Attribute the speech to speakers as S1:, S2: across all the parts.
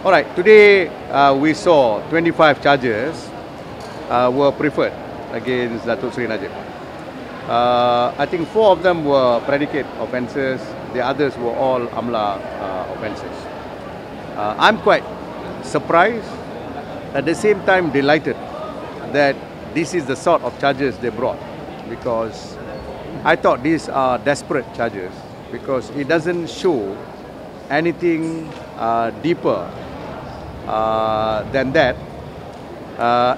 S1: All right, today we saw 25 charges were preferred against Datuk Seri Najib. I think 4 of them were predicate offences, the others were all AMLA offences. I'm quite surprised, at the same time delighted that this is the sort of charges they brought, because I thought these are desperate charges, because it doesn't show anything deeper than that,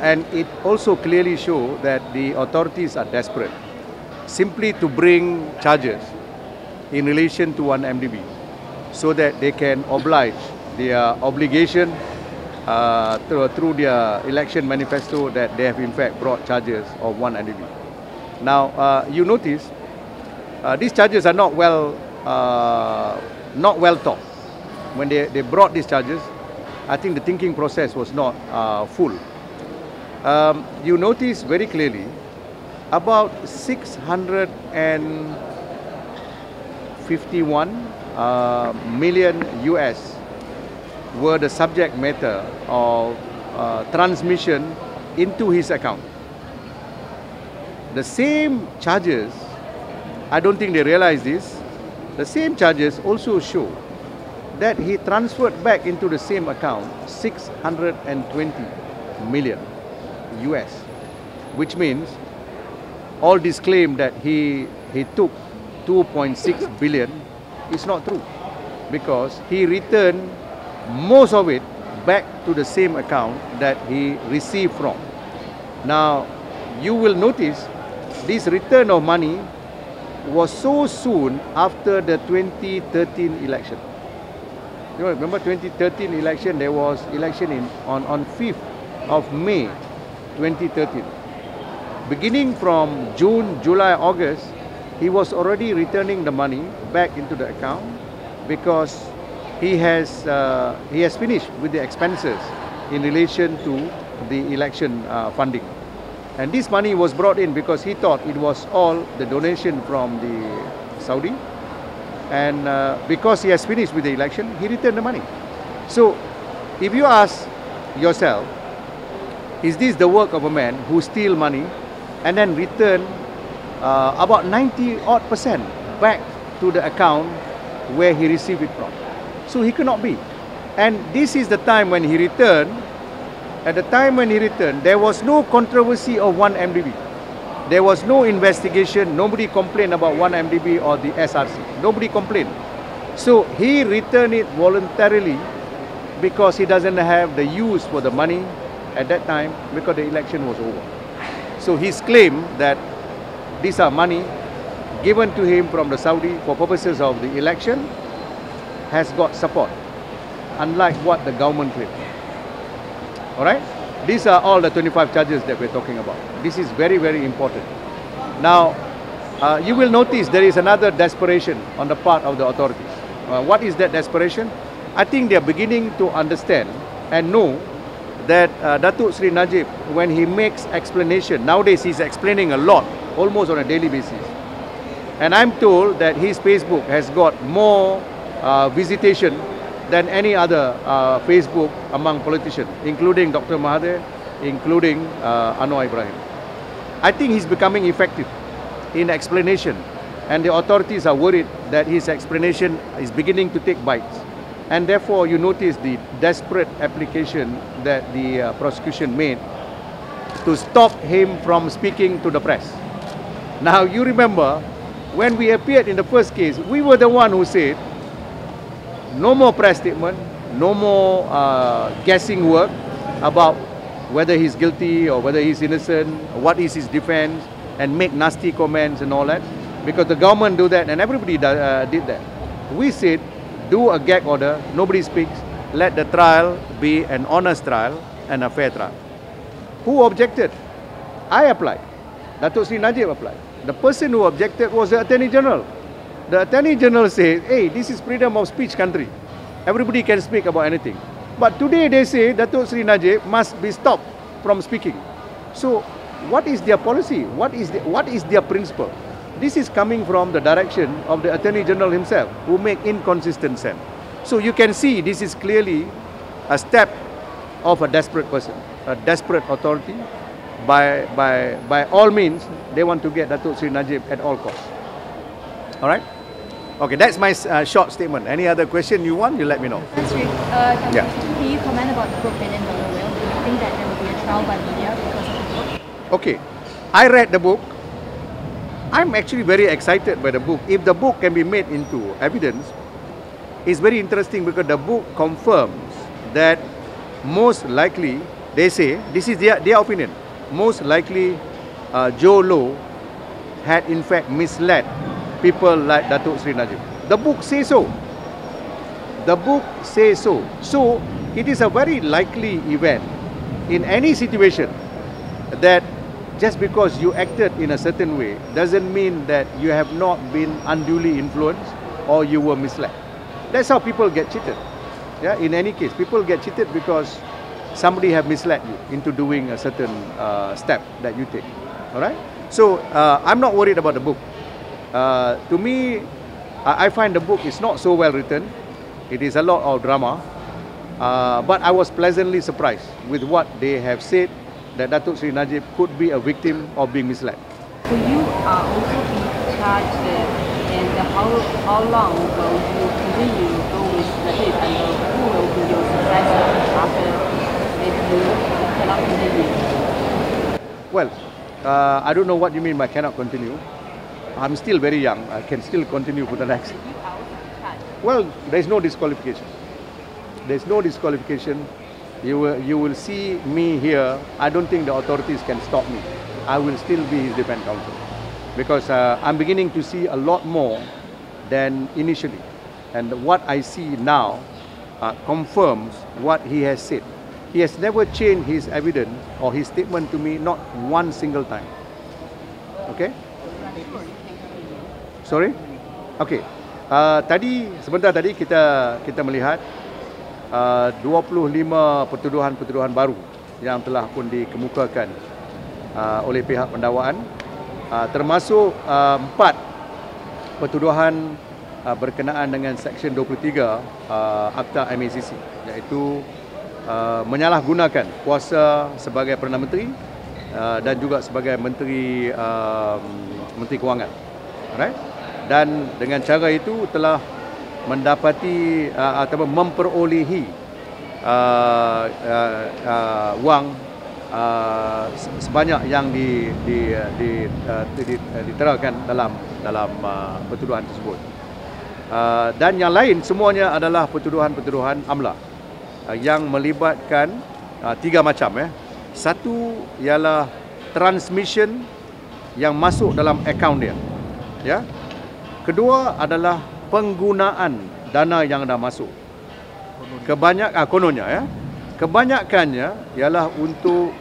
S1: and it also clearly shows that the authorities are desperate simply to bring charges in relation to one MDB so that they can oblige their obligation through their election manifesto that they have in fact brought charges of one MDB. Now you notice these charges are not well thought. When they brought these charges, I think the thinking process was not full. You notice very clearly about 651 million US were the subject matter of transmission into his account. The same charges, I don't think they realize this, the same charges also show that he transferred back into the same account 620 million US, which means all this claim that he took 2.6 billion is not true, because he returned most of it back to the same account that he received from. Now you will notice this return of money was so soon after the 2013 election. You know, remember 2013 election, there was election on 5th of May 2013. Beginning from June, July, August, he was already returning the money back into the account, because he has finished with the expenses in relation to the election funding. And this money was brought in because he thought it was all the donation from the Saudi. And because he has finished with the election, he returned the money. So if you ask yourself, is this the work of a man who steals money and then return about 90% back to the account where he received it from? So he cannot be. And this is the time when he returned. At the time when he returned, there was no controversy of one MDB. There was no investigation. Nobody complained about one MDB or the SRC. Nobody complained. So he returned it voluntarily because he doesn't have the use for the money at that time, because the election was over. So his claim that these are money given to him from the Saudi for purposes of the election has got support, unlike what the government claimed. Alright? These are all the 25 charges that we're talking about. This is very, very important. Now, you will notice there is another desperation on the part of the authorities. What is that desperation? I think they are beginning to understand and know that Datuk Seri Najib, when he makes explanation, nowadays he's explaining a lot, almost on a daily basis. And I'm told that his Facebook has got more visitation than any other Facebook among politicians, including Dr. Mahathir, including Anwar Ibrahim. I think he's becoming effective in explanation, and the authorities are worried that his explanation is beginning to take bites. And therefore, you notice the desperate application that the prosecution made to stop him from speaking to the press. Now, you remember, when we appeared in the first case, we were the one who said, no more press statement, no more guessing work about whether he's guilty or whether he's innocent, what is his defense, and make nasty comments and all that. Because the government do that and everybody did that. We said, do a gag order, nobody speaks, let the trial be an honest trial and a fair trial. Who objected? I applied. Datuk Seri Najib applied. The person who objected was the Attorney General. The Attorney General says, hey, this is freedom of speech country. Everybody can speak about anything. But today they say Datuk Seri Najib must be stopped from speaking. So what is their policy? What is their principle? This is coming from the direction of the Attorney General himself, who make inconsistent sense. So you can see this is clearly a step of a desperate person, a desperate authority. By all means, they want to get Datuk Seri Najib at all costs. All right? Okay, that's my short statement. Any other question you want, you let me know.
S2: Can you comment about the book Billion Dollar Will? Do you think that there will be a trial by media because of the book?
S1: Okay, I read the book. I'm actually very excited by the book. If the book can be made into evidence, it's very interesting because the book confirms that most likely, they say, this is their opinion, most likely Joe Low had in fact misled people like Datuk Seri Najib. The book says so. The book says so. So, it is a very likely event in any situation that just because you acted in a certain way doesn't mean that you have not been unduly influenced or you were misled. That's how people get cheated. Yeah, in any case, people get cheated because somebody have misled you into doing a certain step that you take. All right. So I'm not worried about the book. To me, I find the book is not so well written. It is a lot of drama. But I was pleasantly surprised with what they have said, that Datuk Seri Najib could be a victim of being misled.
S3: So you are also being charged, and how long will you continue to go with Najib, and who will be your successor after if you cannot continue?
S1: Well, I don't know what you mean by cannot continue. I'm still very young. I can still continue for the next.
S3: You are also in charge.
S1: Well, there is no disqualification. There's no disqualification. You will see me here. I don't think the authorities can stop me. I will still be his defense counsel because I'm beginning to see a lot more than initially. And what I see now confirms what he has said. He has never changed his evidence or his statement to me, not one single time. Okay? Sorry? Okay. Sebentar tadi kita melihat 25 pertuduhan baru yang telah pun dikemukakan oleh pihak pendakwaan, termasuk 4 pertuduhan berkenaan dengan Seksyen 23 Akta MACC, iaitu menyalahgunakan kuasa sebagai Perdana Menteri dan juga sebagai Menteri Kewangan. Alright? Dan dengan cara itu telah mendapati atau memperolehi wang sebanyak yang diterakan dalam pertuduhan tersebut. Dan yang lain semuanya adalah pertuduhan amla yang melibatkan 3 macam. Satu ialah transmission yang masuk dalam akaun dia. Ya. Kedua adalah penggunaan dana yang dah masuk. Kebanyakannya ialah untuk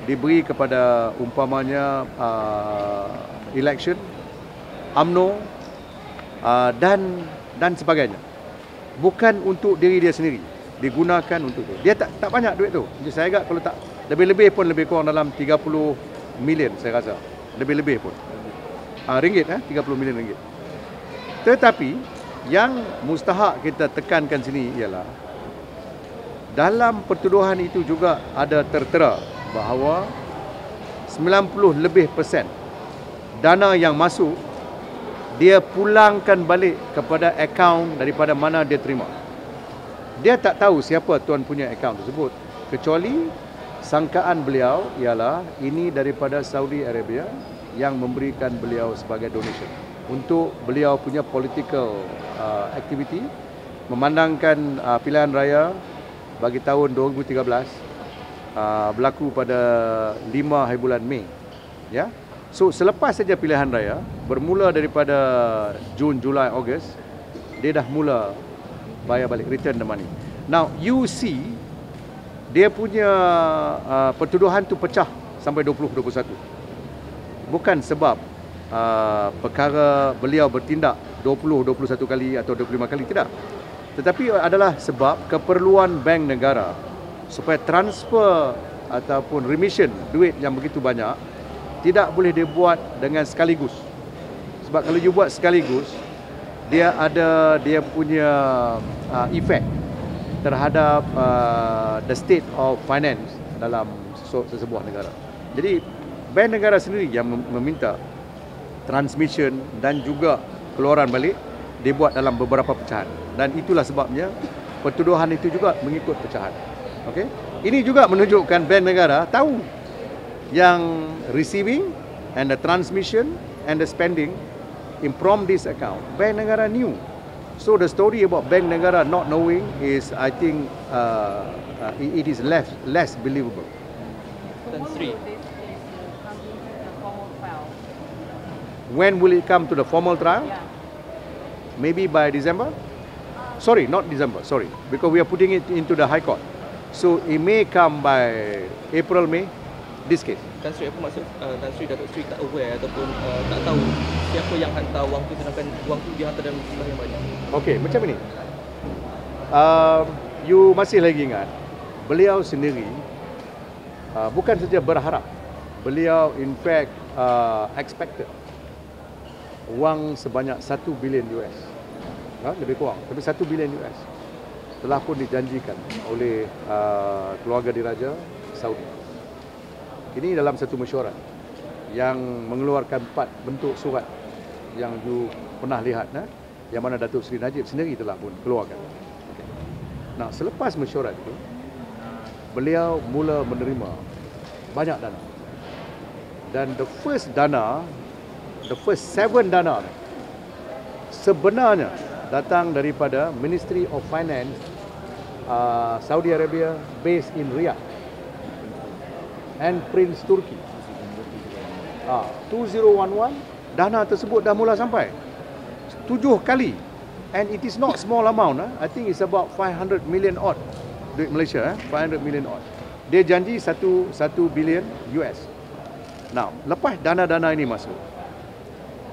S1: diberi kepada umpamanya election, UMNO dan sebagainya. Bukan untuk diri dia sendiri, digunakan untuk itu. Dia tak banyak duit tu. Jadi saya agak kalau tak lebih-lebih pun lebih kurang dalam 30 million saya rasa. Lebih-lebih pun. Ringgit 30 million ringgit. Tetapi yang mustahak kita tekankan sini ialah dalam pertuduhan itu juga ada tertera bahawa 90% dana yang masuk dia pulangkan balik kepada akaun daripada mana dia terima. Dia tak tahu siapa tuan punya akaun tersebut, kecuali sangkaan beliau ialah ini daripada Saudi Arabia yang memberikan beliau sebagai donation untuk beliau punya political activity, memandangkan pilihan raya bagi tahun 2013 berlaku pada 5 hari bulan Mei. Ya. So selepas saja pilihan raya, bermula daripada Jun, Julai, Ogos, dia dah mula bayar balik, return the money. Now you see dia punya pertuduhan tu pecah sampai 2021. Bukan sebab perkara beliau bertindak 20-21 kali atau 25 kali, tidak. Tetapi adalah sebab keperluan bank negara supaya transfer ataupun remission duit yang begitu banyak tidak boleh dibuat dengan sekaligus. Sebab kalau you buat sekaligus, dia ada dia punya efek terhadap the state of finance dalam sesebuah negara. Jadi bank negara sendiri yang meminta transmission dan juga keluaran balik dibuat dalam beberapa pecahan, dan itulah sebabnya pertuduhan itu juga mengikut pecahan. Okey, ini juga menunjukkan bank negara tahu yang receiving and the transmission and the spending from this account, bank negara knew. So the story about bank negara not knowing is, I think, it is less believable. When will it come to the formal trial?
S3: Yeah.
S1: Maybe by December? Sorry, not December, sorry. Because we are putting it into the High Court. So it may come by April, May, this case.
S4: Tan Sri, apa maksud Tan Sri, Datuk Sri tak aware ataupun tak tahu siapa yang hantar wang tu, sedangkan wang tu dihantar dalam jumlah yang banyak?
S1: Okey, macam ini. You masih lagi ingat, beliau sendiri bukan saja berharap, beliau in fact expected wang sebanyak 1 bilion US. Lebih kurang, tapi 1 bilion US telah pun dijanjikan oleh keluarga diraja Saudi. Ini dalam satu mesyuarat yang mengeluarkan 4 bentuk surat yang you pernah lihat, yang mana Datuk Seri Najib sendiri telah pun keluarkan. Nah, selepas mesyuarat itu, beliau mula menerima banyak dana. Dan the first 7 dana sebenarnya datang daripada Ministry of Finance Saudi Arabia based in Riyadh and Prince Turki. 2011 dana tersebut dah mula sampai 7 kali, and it is not small amount. I think it's about 500 million odd duit Malaysia, 500 million odd. Dia janji 1 bilion US. Now, lepas dana-dana ini masuk,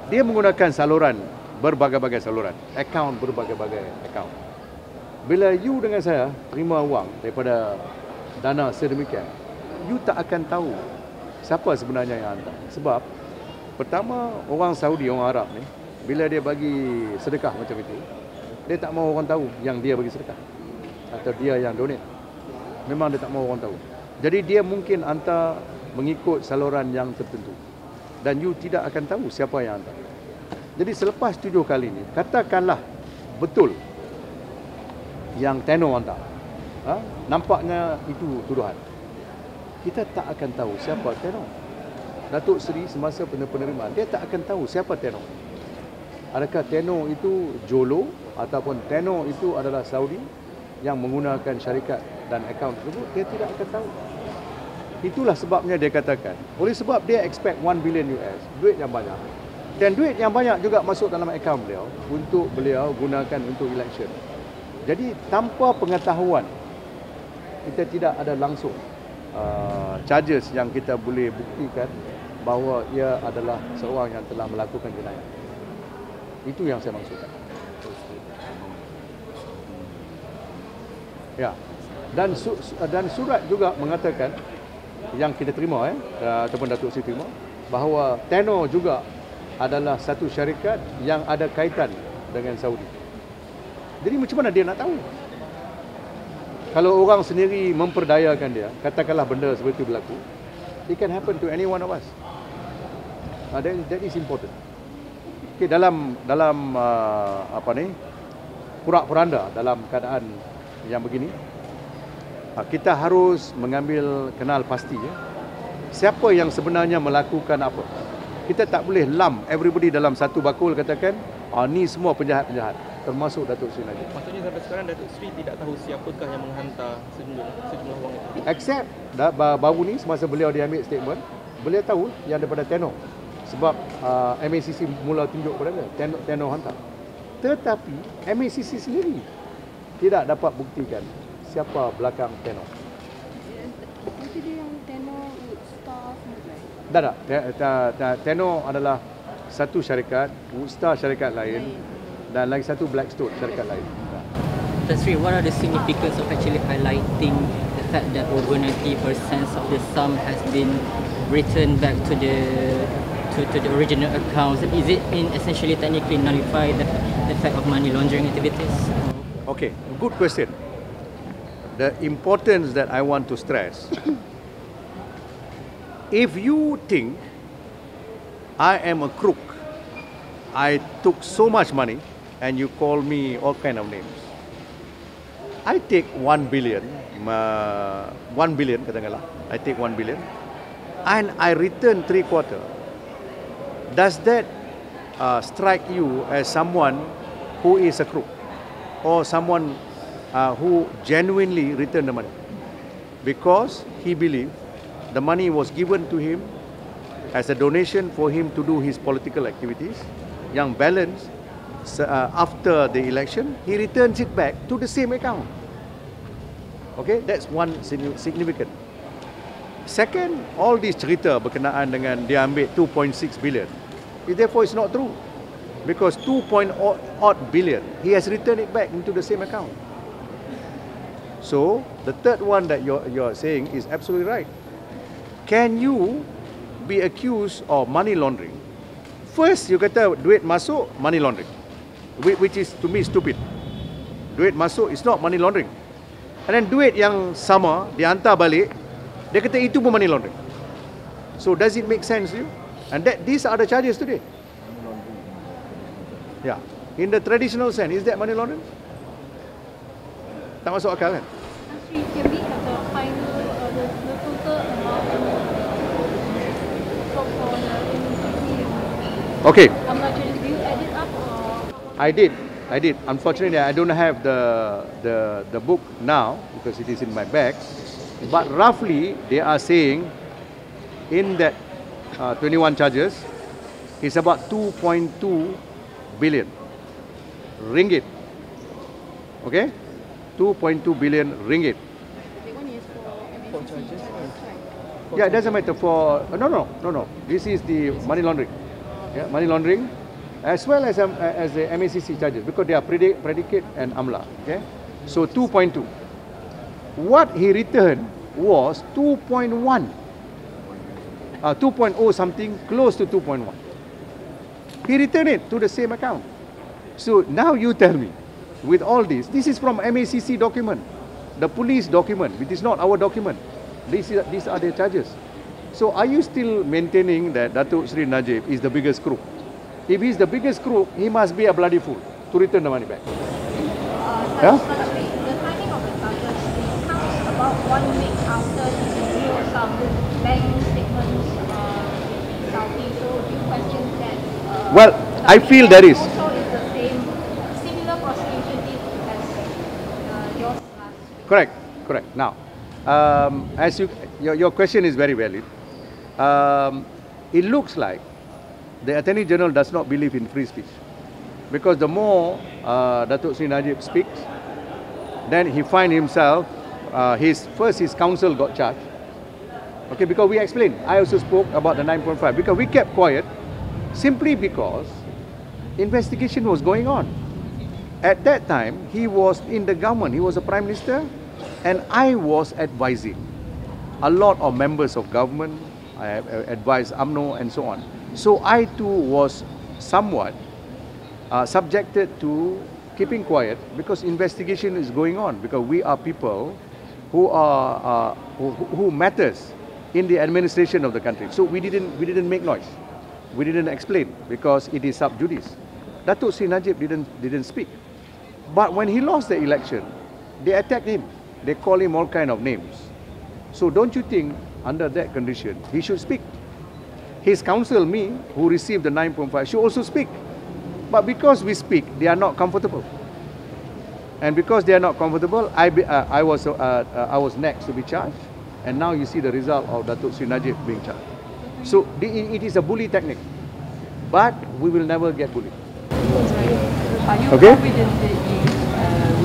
S1: dia menggunakan saluran berbagai-bagai saluran, akaun berbagai-bagai akaun. Bila you dengan saya terima wang daripada dana sedemikian, you tak akan tahu siapa sebenarnya yang hantar. Sebab pertama, orang Saudi, orang Arab ni, bila dia bagi sedekah macam itu, dia tak mahu orang tahu yang dia bagi sedekah atau dia yang donate. Memang dia tak mahu orang tahu. Jadi dia mungkin hantar mengikut saluran yang tertentu, dan you tidak akan tahu siapa yang hantar. Jadi selepas 7 kali ni, katakanlah betul yang tenor hantar, nampaknya itu tuduhan, kita tak akan tahu siapa tenor. Datuk Seri semasa penerimaan, dia tak akan tahu siapa tenor. Adakah tenor itu Jolo ataupun tenor itu adalah Saudi yang menggunakan syarikat dan akaun tersebut, dia tidak akan tahu. Itulah sebabnya dia katakan, oleh sebab dia expect 1 bilion US, duit yang banyak. Dan duit yang banyak juga masuk dalam akaun beliau untuk beliau gunakan untuk election. Jadi tanpa pengetahuan, kita tidak ada langsung charges yang kita boleh buktikan bahawa ia adalah seorang yang telah melakukan jenayah. Itu yang saya maksudkan. Ya. Dan surat juga mengatakan yang kita terima ataupun Datuk Seri terima, bahawa tenor juga adalah satu syarikat yang ada kaitan dengan Saudi. Jadi macam mana dia nak tahu? Kalau orang sendiri memperdayakan dia, katakanlah benda seperti itu berlaku, it can happen to any one of us. That is important. Okay, dalam porak-poranda dalam keadaan yang begini, kita harus mengambil kenal pasti siapa yang sebenarnya melakukan apa. Kita tak boleh everybody dalam satu bakul katakan ni semua penjahat-penjahat, termasuk Datuk Seri Najib.
S4: Maksudnya sampai sekarang Datuk Seri tidak tahu siapakah yang menghantar sejumlah wang itu?
S1: Except baru ni semasa beliau diambil statement, beliau tahu yang daripada tenor. Sebab MACC mula tunjuk kepada dia tenor hantar. Tetapi MACC sendiri tidak dapat buktikan siapa belakang tenor.
S3: Mesti dia yang tenor Woodstar semua.
S1: Tak. Tenor adalah satu syarikat, Woodstar syarikat lain, dan lagi satu Blackstone syarikat lain.
S5: Tan Sri, what are the significance of actually highlighting the fact that over 90% of the sum has been returned back to the original accounts? Is it essentially technically nullify the fact of money laundering activities?
S1: Okay, good question. the importance that I want to stress. If you think I am a crook, I took so much money, and you call me all kind of names, I take 1 billion, 1 billion katakanlah, I take 1 billion, and I return 3/4. Does that strike you as someone who is a crook, or someone who genuinely returned the money? Because he believed the money was given to him as a donation for him to do his political activities. Yang balance, after the election, he returns it back to the same account. Okay, that's one significant. Second, all these cerita berkenaan dengan dia ambil 2.6 billion, therefore it's not true. Because 2.odd billion, he has returned it back into the same account. So, the third one that you're saying is absolutely right. Can you be accused of money laundering? First, you kata duit masuk, money laundering, which is to me stupid. Duit masuk is not money laundering. And then duit yang sama, dihantar balik, dia kata itu pun money laundering. So, does it make sense to you? And these are the charges today. Yeah. In the traditional sense, is that money laundering? Tak masuk akal kan?
S2: Actually, can we have the final, the total amount for the
S1: Okay.
S2: I'm not sure, do you add it up or?
S1: I did. Unfortunately, I don't have the book now because it is in my bag. But roughly, they are saying in that 21 charges, it's about 2.2 billion ringgit. Okay, 2.2 billion ringgit.
S2: The one is for charges.
S1: Yeah, it doesn't matter for no. This is the money laundering. Yeah, money laundering, as well as the MACC charges, because they are predicate and amla. Okay, so 2.2. What he returned was 2.1, 2.0 something, close to 2.1. He returned it to the same account. So now you tell me, with all this is from MACC document, the police document, it is not our document. These are their charges. So are you still maintaining that Datuk Sri Najib is the biggest crook? If he's the biggest crook, he must be a bloody fool to return the money back. Yeah?
S2: The timing of the charges comes about 1 week after he revealed some bank statements in Saudi. So do you question that?
S1: Well, I feel there is.
S2: Also is the same, similar prosecution as yours last week.
S1: Correct. Now, as your question is very valid. It looks like the Attorney General does not believe in free speech, because the more Datuk Sri Najib speaks, then he find himself, his counsel got charged. Okay, because we explained, I also spoke about the 9.5, because we kept quiet simply because investigation was going on. At that time, he was in the government, he was a Prime Minister, and I was advising a lot of members of government. I advised UMNO and so on. So I too was somewhat subjected to keeping quiet, because investigation is going on, because we are people who are who matters in the administration of the country. So we didn't make noise, we didn't explain, because it is sub judice. Datuk Sri Najib didn't speak. But when he lost the election, they attacked him. They call him all kind of names. So don't you think under that condition he should speak? His counsel, me, who received the 9.5, should also speak. But because we speak, they are not comfortable. And because they are not comfortable, I was next to be charged. And now you see the result of Datuk Sri Najib being charged. So it is a bully technique. But we will never get bullied.
S3: Are you
S1: Okay?
S3: confident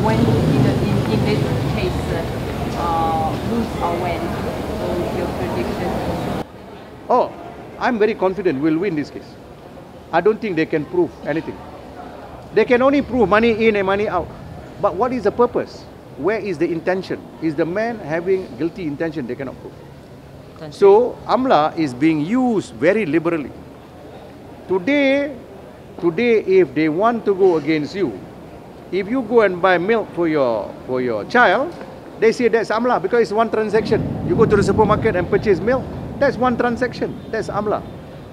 S3: when in this case, lose or win? So your prediction?
S1: Oh, I'm very confident we'll win this case. I don't think they can prove anything. They can only prove money in and money out. But what is the purpose? Where is the intention? Is the man having guilty intention? They cannot prove. So AMLA is being used very liberally. Today, if they want to go against you, if you go and buy milk for your child, They say that's amla because it's one transaction. You go to the supermarket and purchase milk, that's one transaction. That's amla.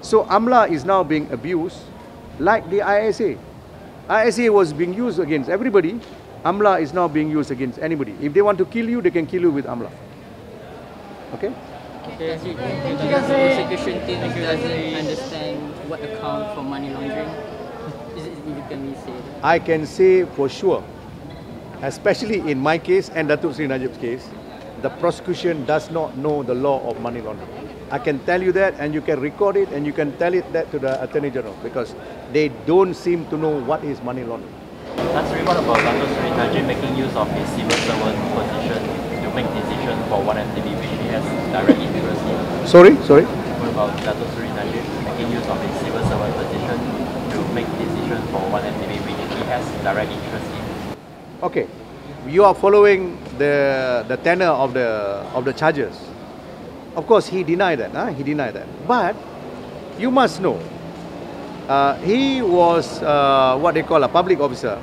S1: So amla is now being abused like the ISA. ISA was being used against everybody. Amla is now being used against anybody. If they want to kill you, they can kill you with amla. Okay?
S5: Okay. The prosecution team doesn't understand what account for money laundering. Can we say that?
S1: I can say for sure, especially in my case and Datuk Seri Najib's case, the prosecution does not know the law of money laundering. I can tell you that, and you can record it, and you can tell it that to the Attorney General, because they don't seem to know what is money laundering.
S6: That's really what about Datuk Seri Najib making use of his civil servant position to make decisions for one entity which he has direct interest in?
S1: Sorry?
S6: What about Datuk Seri Najib making use of his civil servant position to make decisions for one entity which he has direct interest in?
S1: Okay, you are following the tenor of the charges. Of course, he denied that. He denied that. But you must know, he was what they call a public officer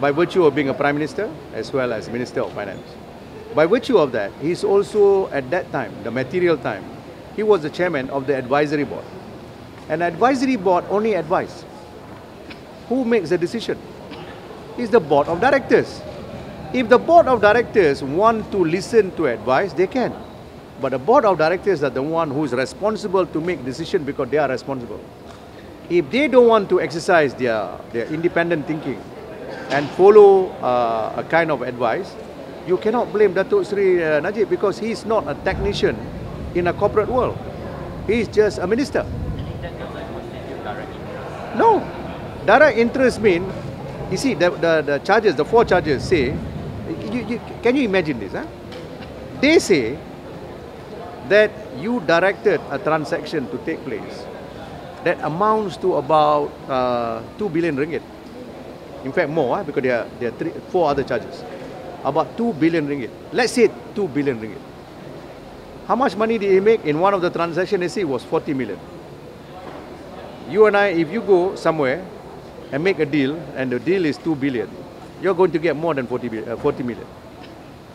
S1: by virtue of being a Prime Minister as well as Minister of Finance. By virtue of that, he's also at that time, the material time, he was the chairman of the advisory board. An advisory board only advise. Who makes the decision? It's the board of directors. If the board of directors want to listen to advice, they can. But the board of directors are the one who is responsible to make decision because they are responsible. If they don't want to exercise their independent thinking and follow a kind of advice, you cannot blame Datuk Seri Najib because he is not a technician in a corporate world. He is just a minister.
S6: That doesn't constitute direct interest.
S1: No. Direct interest means, you see, the charges, the 4 charges say, can you imagine this? They say that you directed a transaction to take place that amounts to about 2 billion ringgit. In fact, more, because there are 4 other charges. About 2 billion ringgit. Let's say 2 billion ringgit. How much money did he make? In one of the transactions, they say it was 40 million. You and I, if you go somewhere and make a deal, and the deal is 2 billion, you're going to get more than 40 million.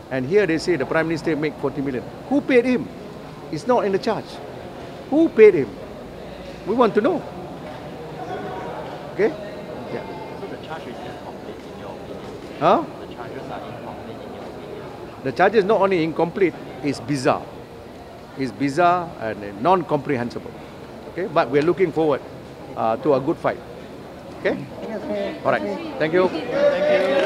S1: And here they say the Prime Minister make 40 million. Who paid him? It's not in the charge. Who paid him? We want to know. Okay? Yeah.
S6: So the charge is incomplete in your opinion?
S1: Huh?
S6: The charges are incomplete in your opinion?
S1: The charge is not only incomplete, it's bizarre. It's bizarre and non-comprehensible. Okay? But we're looking forward to a good fight. Okay? All right. Thank you.
S6: Thank you.